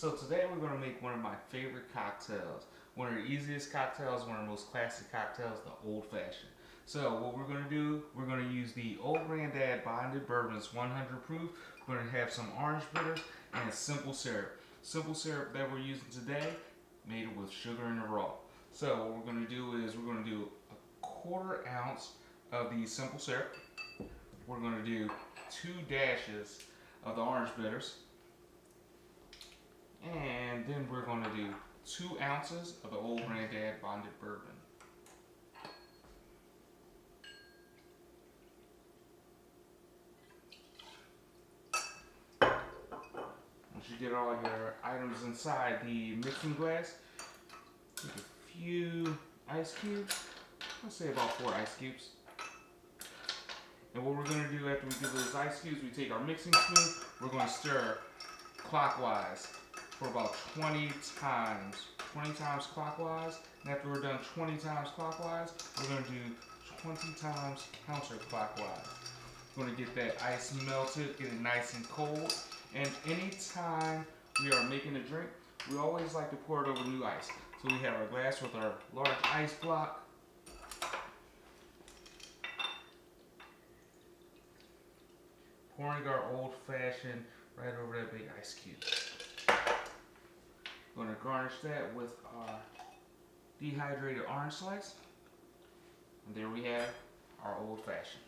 So today we're going to make one of my favorite cocktails. One of the easiest cocktails, one of the most classic cocktails, the Old Fashioned. So what we're going to do, we're going to use the Old Grand-Dad Bonded Bourbon. It's 100 proof. We're going to have some orange bitters and simple syrup. Simple syrup that we're using today, made with sugar in the raw. So what we're going to do is we're going to do a 1/4 ounce of the simple syrup. We're going to do 2 dashes of the orange bitters. And then we're going to do 2 ounces of the Old Grand-Dad Bonded Bourbon. Once you get all your items inside the mixing glass, take a few ice cubes. Let's say about 4 ice cubes. And what we're going to do after we get those ice cubes, we take our mixing spoon, we're going to stir clockwise for about 20 times. 20 times clockwise. And after we're done 20 times clockwise, we're going to do 20 times counterclockwise. We're going to get that ice melted, get it nice and cold. And anytime we are making a drink, we always like to pour it over new ice. So we have our glass with our large ice block. Pouring our Old Fashioned right over that big ice cube. Going to garnish that with our dehydrated orange slice. And there we have our Old Fashioned.